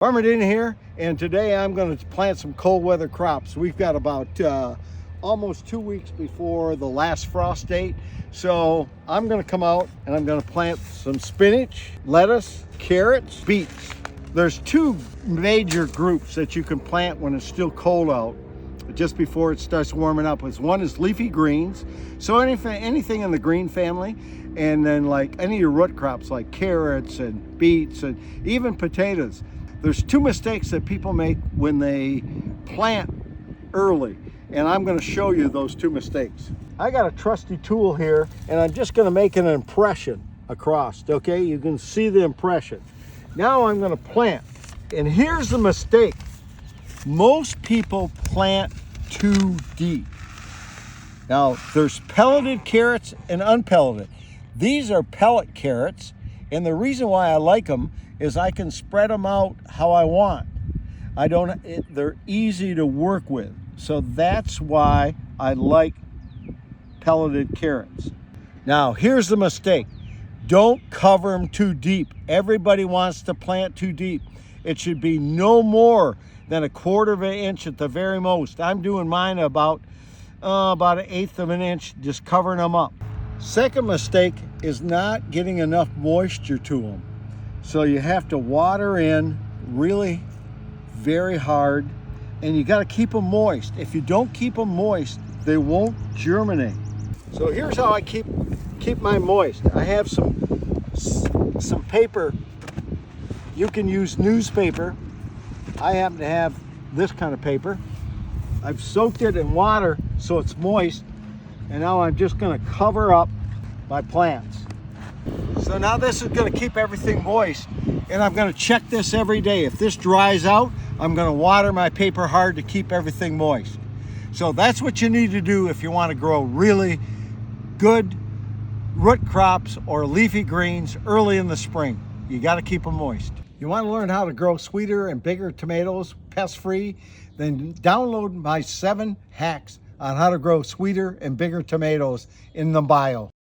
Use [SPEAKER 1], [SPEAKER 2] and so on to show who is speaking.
[SPEAKER 1] Farmer Dean here, and today I'm going to plant some cold weather crops. We've got about almost 2 weeks before the last frost date, so I'm going to come out and I'm going to plant some spinach, lettuce, carrots, beets. There's two major groups that you can plant when it's still cold out, just before it starts warming up. One is leafy greens, so anything in the green family, and then like any of your root crops like carrots and beets and even potatoes. There's two mistakes that people make when they plant early, and I'm going to show you those two mistakes. I got a trusty tool here, and I'm just going to make an impression across, okay? You can see the impression. Now I'm going to plant, and here's the mistake. Most people plant too deep. Now, there's pelleted carrots and unpelleted. These are pellet carrots, and the reason why I like them is I can spread them out how I want. They're easy to work with. So that's why I like pelleted carrots. Now, here's the mistake. Don't cover them too deep. Everybody wants to plant too deep. It should be no more than 1/4 inch at the very most. I'm doing mine about 1/8 of an inch, just covering them up. Second mistake is not getting enough moisture to them. So you have to water in really very hard, and you got to keep them moist. If you don't keep them moist, they won't germinate. So here's how I keep mine moist. I have some paper. You can use newspaper. I happen to have this kind of paper. I've soaked it in water so it's moist, and now I'm just going to cover up my plants. So now this is going to keep everything moist, and I'm going to check this every day. If this dries out, I'm going to water my paper hard to keep everything moist. So that's what you need to do if you want to grow really good root crops or leafy greens early in the spring. You got to keep them moist. You want to learn how to grow sweeter and bigger tomatoes pest-free? Then download my 7 hacks on how to grow sweeter and bigger tomatoes in the bio.